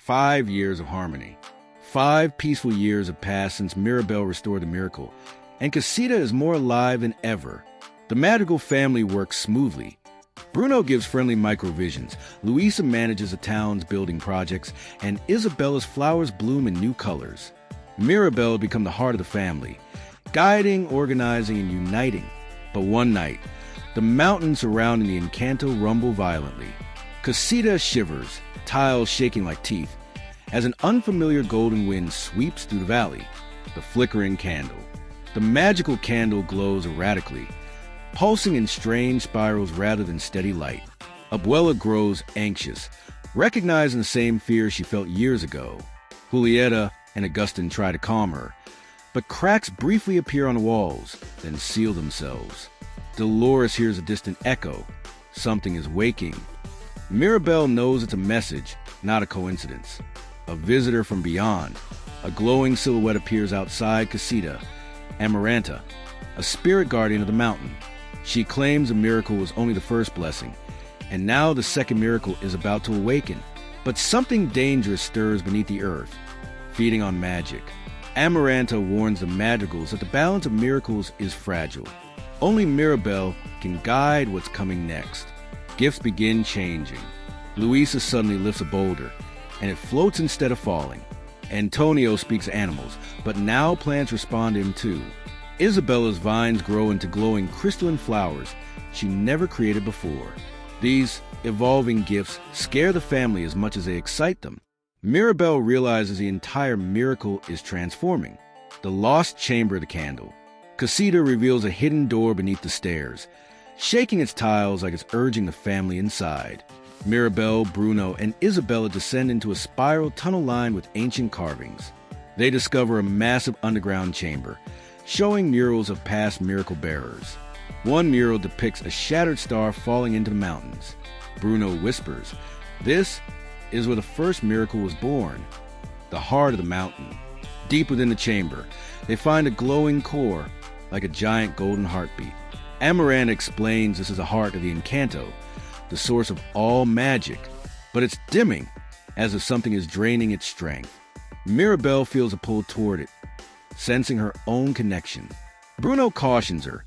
5 years of harmony. 5 peaceful years have passed since Mirabel restored the miracle, and Casita is more alive than ever. The Madrigal family works smoothly. Bruno gives friendly microvisions, Luisa manages the town's building projects, and Isabella's flowers bloom in new colors. Mirabel become the heart of the family, guiding, organizing, and uniting. But one night, the mountains surrounding the Encanto rumble violently. Casita shivers, tiles shaking like teeth, as an unfamiliar golden wind sweeps through the valley. The flickering candle. The magical candle glows erratically, pulsing in strange spirals rather than steady light. Abuela grows anxious, recognizing the same fear she felt years ago. Julieta and Augustin try to calm her, but cracks briefly appear on the walls, then seal themselves. Dolores hears a distant echo. Something is waking. Mirabel knows it's a message, not a coincidence. A visitor from beyond. A glowing silhouette appears outside Casita. Amaranta, a spirit guardian of the mountain. She claims a miracle was only the first blessing, and now the second miracle is about to awaken. But something dangerous stirs beneath the earth, feeding on magic. Amaranta warns the Madrigals that the balance of miracles is fragile. Only Mirabel can guide what's coming next. Gifts begin changing. Luisa suddenly lifts a boulder, and it floats instead of falling. Antonio speaks animals, but now plants respond to him too. Isabella's vines grow into glowing crystalline flowers she never created before. These evolving gifts scare the family as much as they excite them. Mirabel realizes the entire miracle is transforming. The lost chamber of the candle. Casita reveals a hidden door beneath the stairs, shaking its tiles like it's urging the family inside. Mirabel, Bruno, and Isabella descend into a spiral tunnel lined with ancient carvings. They discover a massive underground chamber, showing murals of past miracle bearers. One mural depicts a shattered star falling into the mountains. Bruno whispers, "This is where the first miracle was born." The heart of the mountain. Deep within the chamber, they find a glowing core, like a giant golden heartbeat. Amaranta explains this is the heart of the Encanto, the source of all magic, but it's dimming, as if something is draining its strength. Mirabel feels a pull toward it, sensing her own connection. Bruno cautions her.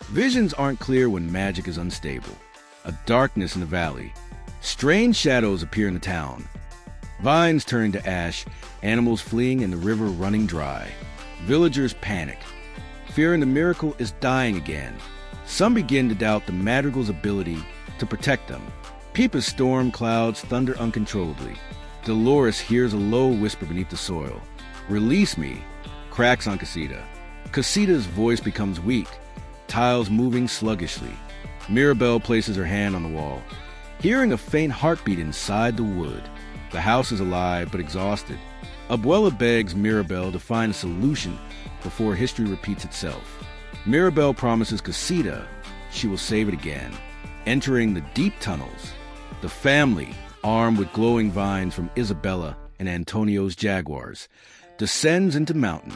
Visions aren't clear when magic is unstable. A darkness in the valley. Strange shadows appear in the town. Vines turning to ash, animals fleeing, and the river running dry. Villagers panic, fearing the miracle is dying again. Some begin to doubt the Madrigal's ability to protect them. Peepa's storm clouds thunder uncontrollably. Dolores hears a low whisper beneath the soil. "Release me," cracks on Casita. Casita's voice becomes weak, tiles moving sluggishly. Mirabel places her hand on the wall, hearing a faint heartbeat inside the wood. The house is alive but exhausted. Abuela begs Mirabel to find a solution before history repeats itself. Mirabel promises Casita she will save it again. Entering the deep tunnels, the family, armed with glowing vines from Isabella and Antonio's jaguars, descends into the mountain.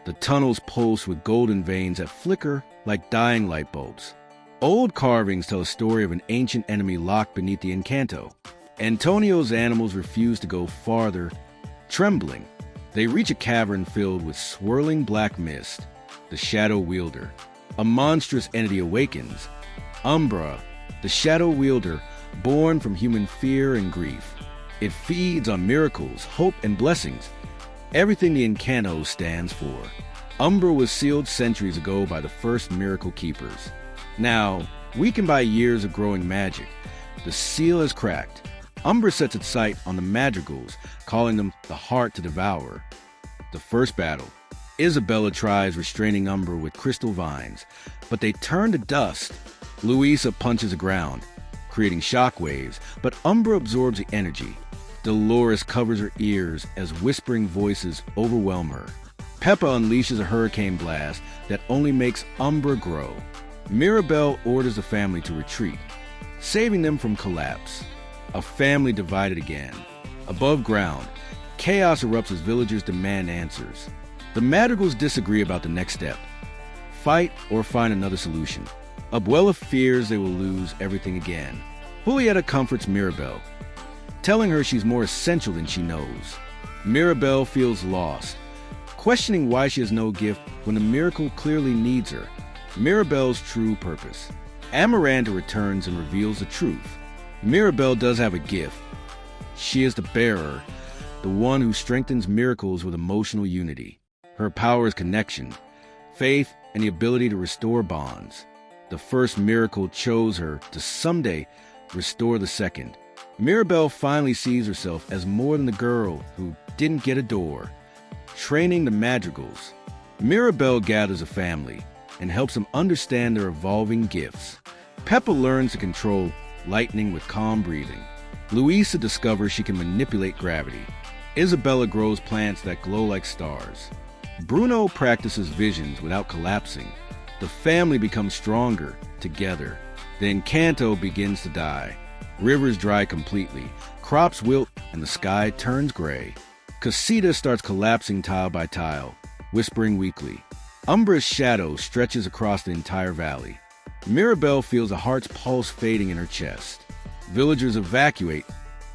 The tunnels pulse with golden veins that flicker like dying light bulbs. Old carvings tell a story of an ancient enemy locked beneath the Encanto. Antonio's animals refuse to go farther, trembling. They reach a cavern filled with swirling black mist. The Shadow Wielder. A monstrous entity awakens. Umbra, the Shadow Wielder, born from human fear and grief. It feeds on miracles, hope, and blessings, everything the Encanto stands for. Umbra was sealed centuries ago by the first miracle keepers. Now, weakened by years of growing magic, the seal is cracked. Umbra sets its sight on the Madrigals, calling them the heart to devour. The first battle. Isabella tries restraining Umbra with crystal vines, but they turn to dust. Luisa punches the ground, creating shockwaves, but Umbra absorbs the energy. Dolores covers her ears as whispering voices overwhelm her. Peppa unleashes a hurricane blast that only makes Umbra grow. Mirabel orders the family to retreat, saving them from collapse. A family divided again. Above ground, chaos erupts as villagers demand answers. The Madrigals disagree about the next step. Fight or find another solution. Abuela fears they will lose everything again. Julieta comforts Mirabel. telling her she's more essential than she knows. Mirabel feels lost, questioning why she has no gift when the miracle clearly needs her. Mirabel's true purpose. Amaranta returns and reveals the truth. Mirabel does have a gift. She is the bearer, the one who strengthens miracles with emotional unity. Her power is connection, faith, and the ability to restore bonds. The first miracle chose her to someday restore the second. Mirabel finally sees herself as more than the girl who didn't get a door. Training the Madrigals. Mirabel gathers a family and helps them understand their evolving gifts. Peppa learns to control lightning with calm breathing. Luisa discovers she can manipulate gravity. Isabella grows plants that glow like stars. Bruno practices visions without collapsing. The family becomes stronger together. The Encanto begins to die. Rivers dry completely. Crops wilt and the sky turns gray. Casita starts collapsing tile by tile, whispering weakly. Umbra's shadow stretches across the entire valley. Mirabel feels a heart's pulse fading in her chest. Villagers evacuate,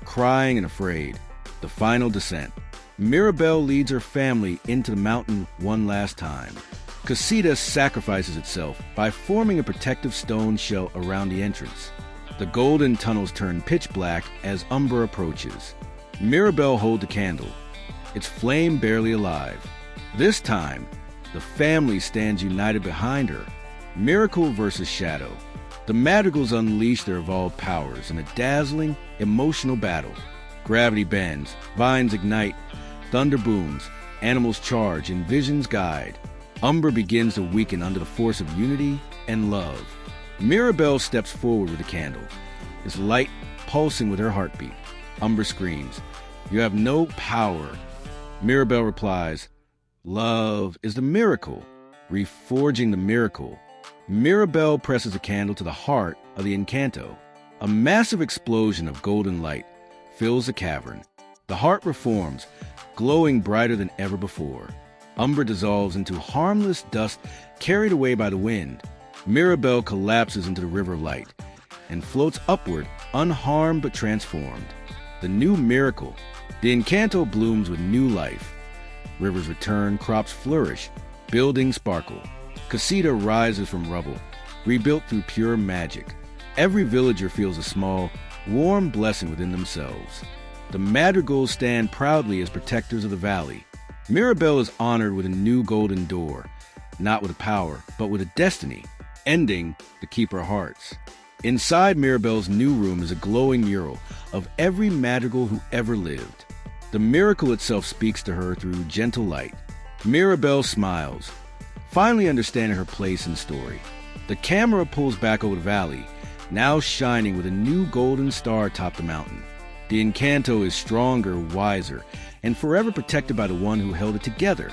crying and afraid. The final descent. Mirabel leads her family into the mountain one last time. Casita sacrifices itself by forming a protective stone shell around the entrance. The golden tunnels turn pitch black as Umbra approaches. Mirabel holds a candle, its flame barely alive. This time, the family stands united behind her. Miracle versus shadow. The Madrigals unleash their evolved powers in a dazzling, emotional battle. Gravity bends, vines ignite, thunder booms, animals charge, and visions guide. Umbra begins to weaken under the force of unity and love. Mirabel steps forward with a candle, its light pulsing with her heartbeat. Umbra screams, "You have no power." Mirabel replies, "Love is the miracle, reforging the miracle." Mirabel presses a candle to the heart of the Encanto. A massive explosion of golden light fills the cavern. The heart reforms, glowing brighter than ever before. Umbra dissolves into harmless dust carried away by the wind. Mirabel collapses into the river of light and floats upward, unharmed but transformed. The new miracle. The Encanto blooms with new life. Rivers return, crops flourish, buildings sparkle. Casita rises from rubble, rebuilt through pure magic. Every villager feels a small, warm blessing within themselves. The Madrigals stand proudly as protectors of the valley. Mirabel is honored with a new golden door, not with a power, but with a destiny, ending to keep her hearts. Inside Mirabel's new room is a glowing mural of every Madrigal who ever lived. The miracle itself speaks to her through gentle light. Mirabel smiles, finally understanding her place in the story. The camera pulls back over the valley, now shining with a new golden star atop the mountain. The Encanto is stronger, wiser, and forever protected by the one who held it together.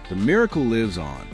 The miracle lives on,